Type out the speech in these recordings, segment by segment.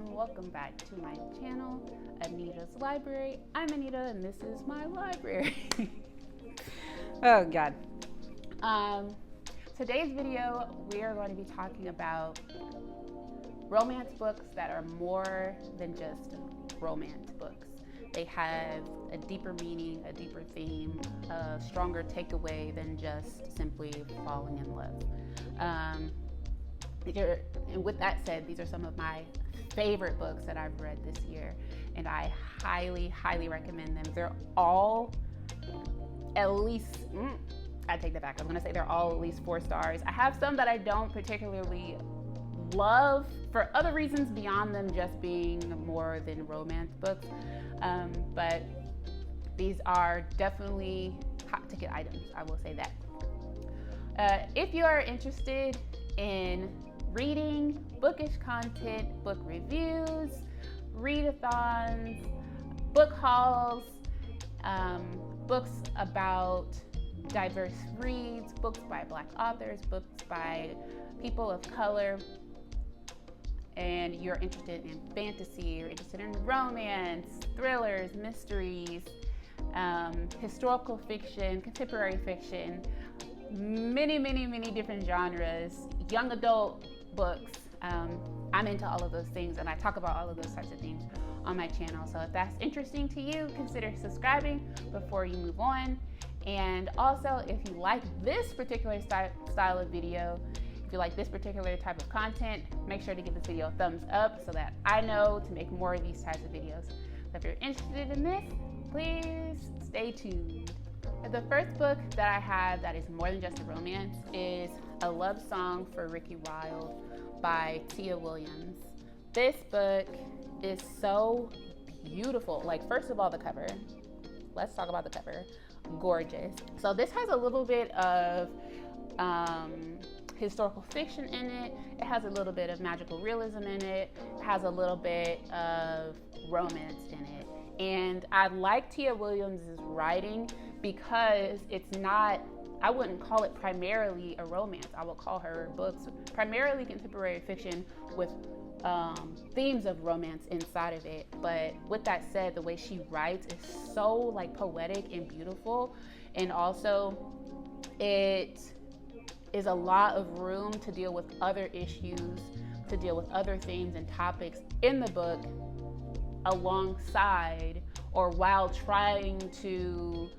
welcome back to my channel, Anita's Library. I'm Anita and this is my library. Oh God. Today's video, we are going to be talking about romance books that are more than just romance books. They have a deeper meaning, a deeper theme, a stronger takeaway than just simply falling in love. And with that said, these are some of my favorite books that I've read this year, and I highly recommend them. They're all at least, I take that back. I'm gonna say they're all at least 4 stars. I have some that I don't particularly love for other reasons beyond them just being more than romance books, but these are definitely hot ticket items, I will say that. If you are interested in reading bookish content, book reviews, readathons, book hauls, books about diverse reads, books by Black authors, books by people of color, and you're interested in fantasy, you're interested in romance, thrillers, mysteries, historical fiction, contemporary fiction, many different genres, young adult books. I'm into all of those things, and I talk about all of those types of things on my channel. So if that's interesting to you, consider subscribing before you move on. And also, if you like this particular style of video, if you like this particular type of content, make sure to give this video a thumbs up so that I know to make more of these types of videos. So if you're interested in this, please stay tuned. The first book that I have that is more than just a romance is A Love Song for Ricki Wilde by Tia Williams. This book is so beautiful. Like, first of all, the cover. Let's talk about the cover. Gorgeous. So this has a little bit of historical fiction in it. It has a little bit of magical realism in it. It has a little bit of romance in it. And I like Tia Williams' writing because it's not, I wouldn't call it primarily a romance. I would call her books primarily contemporary fiction with themes of romance inside of it. But with that said, the way she writes is so like poetic and beautiful, and also it is a lot of room to deal with other issues, to deal with other themes and topics in the book alongside or while trying to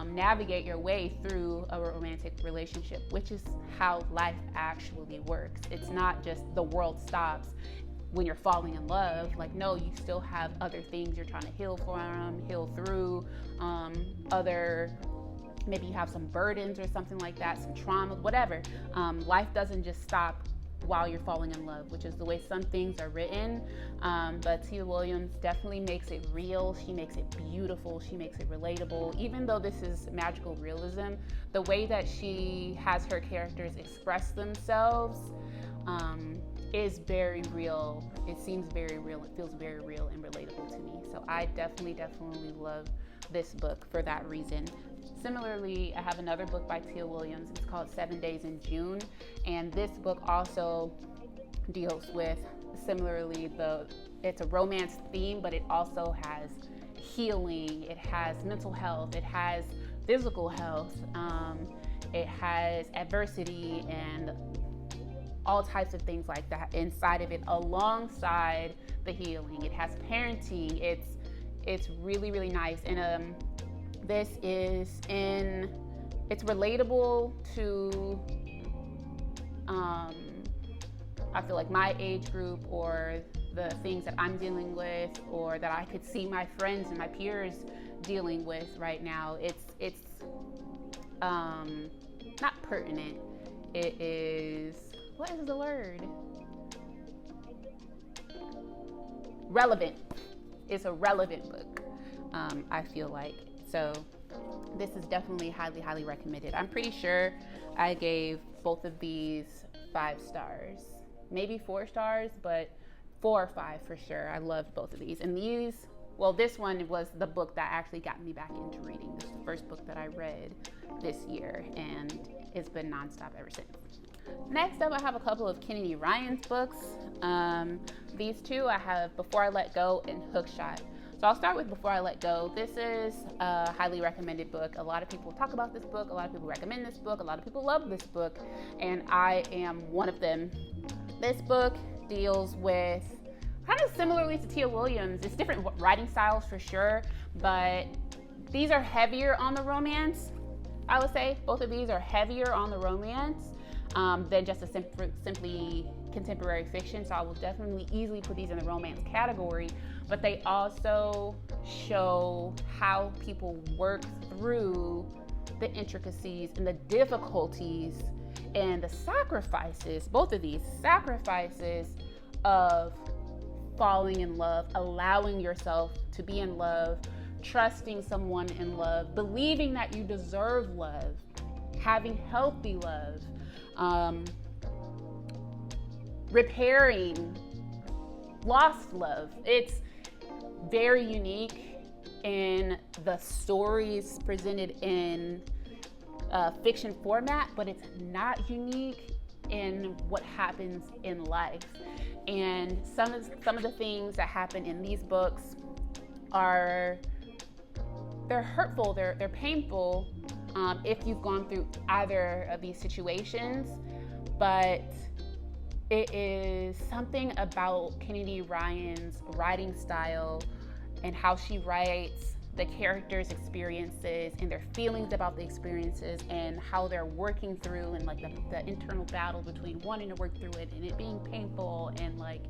navigate your way through a romantic relationship, which is how life actually works. It's not just the world stops when you're falling in love. Like, no, you still have other things you're trying to heal from, heal through, maybe you have some burdens or something like that, some trauma, whatever. Life doesn't just stop while you're falling in love, which is the way some things are written. But Tia Williams definitely makes it real. She makes it beautiful. She makes it relatable. Even though this is magical realism, the way that she has her characters express themselves is very real. It seems very real. It feels very real and relatable to me. So I definitely love this book for that reason. Similarly, I have another book by Tia Williams. It's called 7 Days in June. And this book also deals with, similarly, it's a romance theme, but it also has healing. It has mental health. It has physical health. It has adversity and all types of things like that inside of it alongside the healing. It has parenting. It's really nice. And it's relatable to I feel like my age group, or the things that I'm dealing with, or that I could see my friends and my peers dealing with right now. It's not pertinent. It is, what is the word? Relevant. It's a relevant book, I feel like. So this is definitely highly recommended. I'm pretty sure I gave both of these 5 stars, maybe 4 stars, but 4 or 5 for sure. I loved both of these. And these, well, this one was the book that actually got me back into reading. This is the first book that I read this year, and it's been nonstop ever since. Next up, I have a couple of Kennedy Ryan's books. These two I have Before I Let Go and Hookshot. So I'll start with Before I Let Go. This is a highly recommended book. A lot of people talk about this book. A lot of people recommend this book. A lot of people love this book. And I am one of them. This book deals with, kind of similarly to Tia Williams, it's different writing styles for sure, but these are heavier on the romance. I would say both of these are heavier on the romance than just a simply contemporary fiction. So I will definitely easily put these in the romance category, but they also show how people work through the intricacies and the difficulties and the sacrifices, both of these sacrifices of falling in love, allowing yourself to be in love, trusting someone in love, believing that you deserve love, having healthy love, repairing lost love. It's very unique in the stories presented in fiction format, but it's not unique in what happens in life. And some of the things that happen in these books they're hurtful, they're painful if you've gone through either of these situations, but it is something about Kennedy Ryan's writing style and how she writes the characters' experiences and their feelings about the experiences and how they're working through, and like the internal battle between wanting to work through it and it being painful and like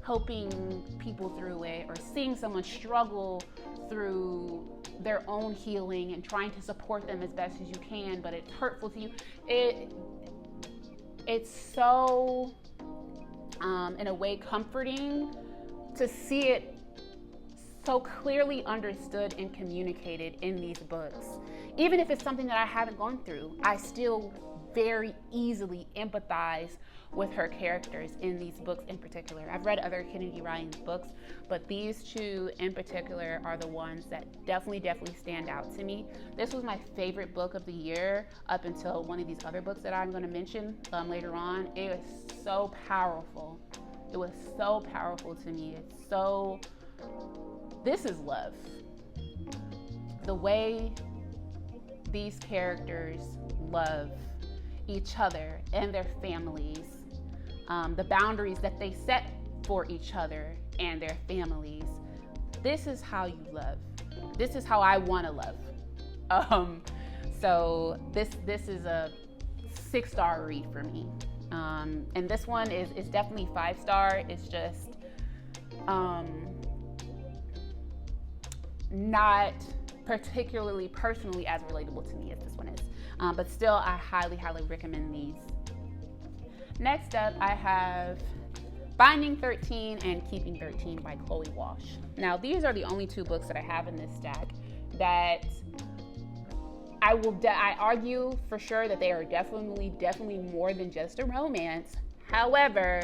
helping people through it, or seeing someone struggle through their own healing and trying to support them as best as you can, but it's hurtful to you. It's so in a way comforting to see it so clearly understood and communicated in these books. Even if it's something that I haven't gone through, I still very easily empathize with her characters in these books in particular. I've read other Kennedy Ryan's books, but these two in particular are the ones that definitely stand out to me. This was my favorite book of the year up until one of these other books that I'm going to mention later on. It was so powerful. It was so powerful to me. This is love. The way these characters love each other and their families, the boundaries that they set for each other and their families. This is how you love. This is how I want to love. So this is a 6-star read for me. And this one is definitely 5-star. It's just not particularly personally as relatable to me as this one is. But still, I highly recommend these. Next up, I have Finding 13 and Keeping 13 by Chloe Walsh. Now, these are the only two books that I have in this stack that I argue for sure that they are definitely more than just a romance. However,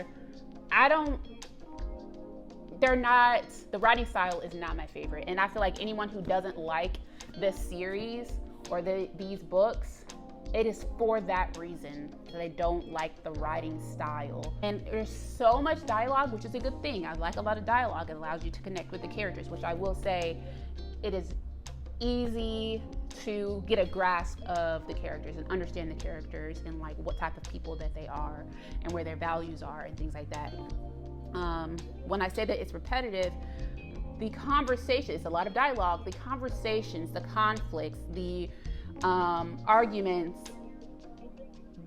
the writing style is not my favorite. And I feel like anyone who doesn't like this series or these books, it is for that reason that I don't like the writing style. And there's so much dialogue, which is a good thing. I like a lot of dialogue. It allows you to connect with the characters, which I will say it is easy to get a grasp of the characters and understand the characters and like what type of people that they are and where their values are and things like that. When I say that it's repetitive, the conversation, it's a lot of dialogue, the conversations, the conflicts, the arguments,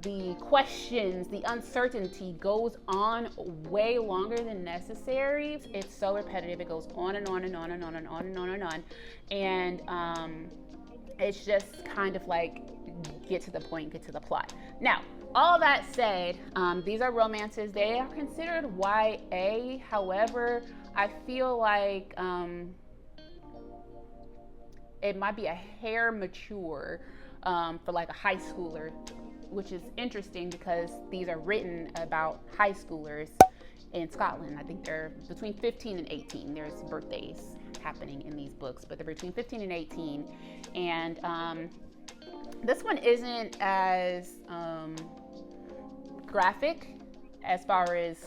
the questions, the uncertainty goes on way longer than necessary. It's so repetitive. It goes on and on and on and on and on and on and on. And it's just kind of like get to the point, get to the plot. Now, all that said, these are romances. They are considered YA. However, I feel like it might be a hair mature for like a high schooler, which is interesting because these are written about high schoolers in Scotland. I think they're between 15 and 18. There's birthdays happening in these books, but they're between 15 and 18. And this one isn't as graphic as far as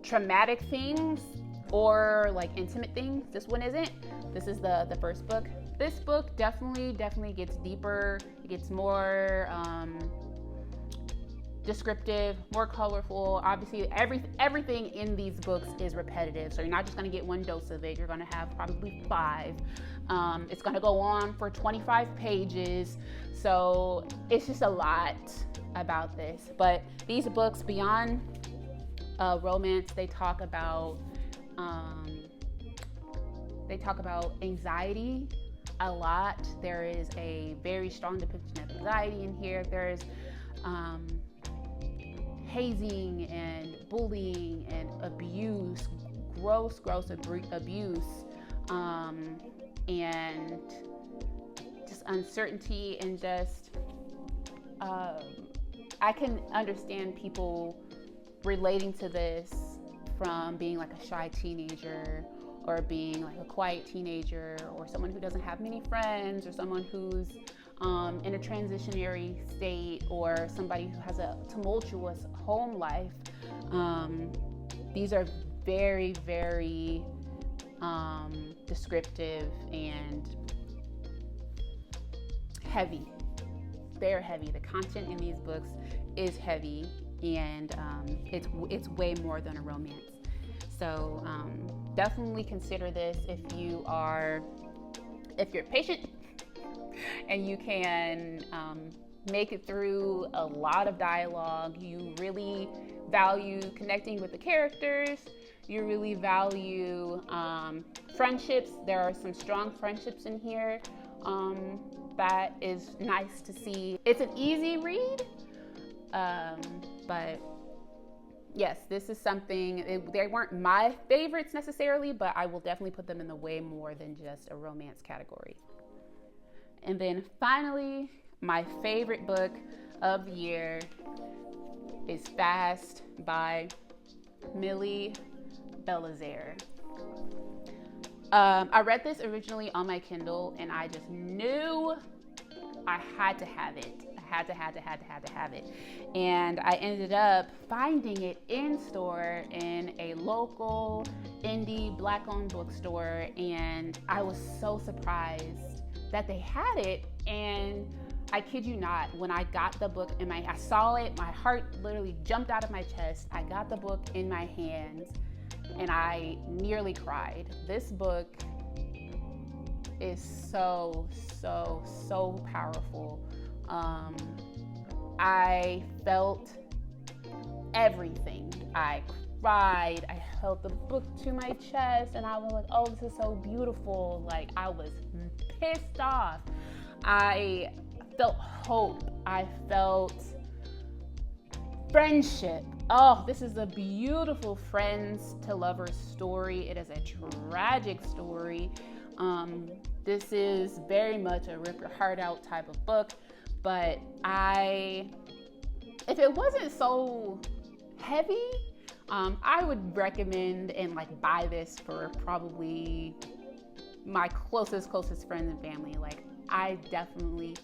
traumatic things or like intimate things. This one isn't. This is the first book. This book definitely gets deeper. It gets more descriptive, more colorful. Obviously, everything in these books is repetitive, so you're not just going to get one dose of it. You're going to have probably 5. It's going to go on for 25 pages, so it's just a lot about this. But these books, beyond romance, they talk about anxiety a lot. There is a very strong depiction of anxiety in here. There's hazing and bullying and abuse, gross abuse, and just uncertainty, and just I can understand people relating to this from being like a shy teenager, or being like a quiet teenager, or someone who doesn't have many friends, or someone who's in a transitionary state, or somebody who has a tumultuous home life. These are very, very descriptive and heavy. They're heavy. The content in these books is heavy, and it's way more than a romance. So definitely consider this if you're patient and you can make it through a lot of dialogue. You really value connecting with the characters. You really value friendships. There are some strong friendships in here. That is nice to see. It's an easy read, but yes, this is something, they weren't my favorites necessarily, but I will definitely put them in the way more than just a romance category. And then finally, my favorite book of the year is Fast by Millie Bellizaire. I read this originally on my Kindle, and I just knew I had to have it. Had to have it. And I ended up finding it in store in a local indie black-owned bookstore, and I was so surprised that they had it. And I kid you not, when I got the book I saw it, my heart literally jumped out of my chest. I got the book in my hands and I nearly cried. This book is so powerful. I felt everything. I cried. I held the book to my chest, and I was like, oh, this is so beautiful. Like, I was pissed off. I felt hope. I felt friendship. Oh, this is a beautiful friends to lovers story. It is a tragic story. This is very much a rip your heart out type of book. But if it wasn't so heavy, I would recommend and like buy this for probably my closest friends and family. Like, I definitely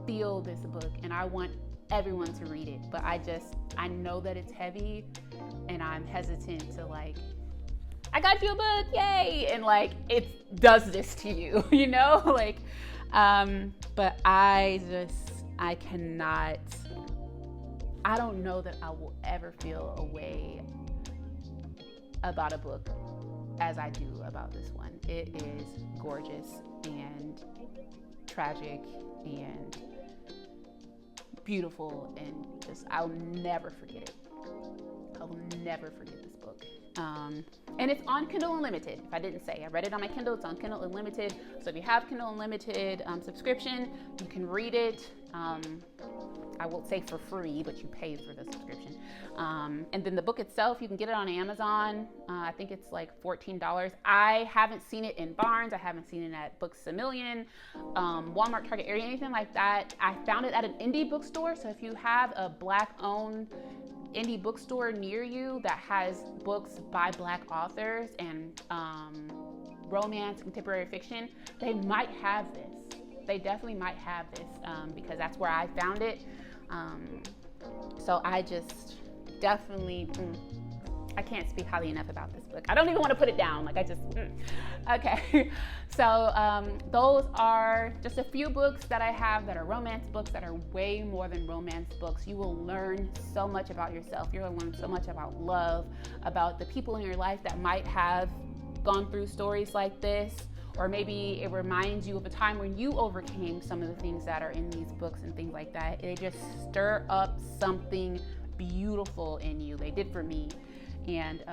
feel this book and I want everyone to read it. But I know that it's heavy, and I'm hesitant to like, I got you a book, yay! And like, it does this to you, you know? Like, but I cannot, I don't know that I will ever feel a way about a book as I do about this one. It is gorgeous and tragic and beautiful, and just, I'll never forget it. I will never forget this book. And it's on Kindle Unlimited. If I didn't say, I read it on my Kindle. It's on Kindle Unlimited. So if you have Kindle Unlimited subscription, you can read it. I won't say for free, but you pay for the subscription. And then the book itself, you can get it on Amazon. I think it's like $14. I haven't seen it in Barnes. I haven't seen it at Books A Million, Walmart, Target area, anything like that. I found it at an indie bookstore. So if you have a Black-owned indie bookstore near you that has books by Black authors and romance, contemporary fiction, they might have this. They definitely might have this because that's where I found it. So I just definitely, I can't speak highly enough about this book. I don't even want to put it down. Like I just, okay. So those are just a few books that I have that are romance books that are way more than romance books. You will learn so much about yourself. You're going to learn so much about love, about the people in your life that might have gone through stories like this, or maybe it reminds you of a time when you overcame some of the things that are in these books and things like that. They just stir up something beautiful in you. They did for me. And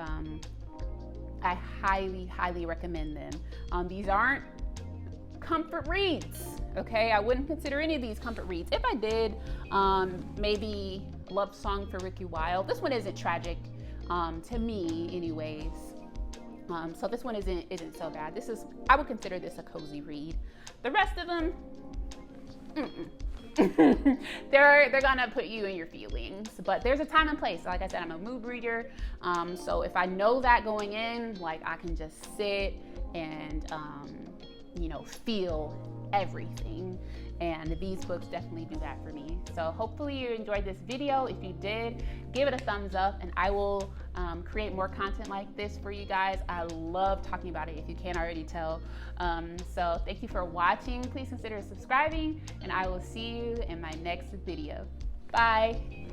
I highly recommend them. These aren't comfort reads, okay? I wouldn't consider any of these comfort reads. If I did, maybe Love Song for Ricki Wilde. This one isn't tragic, to me anyways. So this one isn't so bad. I would consider this a cozy read. The rest of them, they're gonna put you in your feelings, but there's a time and place. Like I said, I'm a mood reader, so if I know that going in, like I can just sit and feel everything, and these books definitely do that for me. So hopefully you enjoyed this video. If you did, give it a thumbs up, and I will create more content like this for you guys. I love talking about it, if you can't already tell. So thank you for watching. Please consider subscribing, and I will see you in my next video. Bye.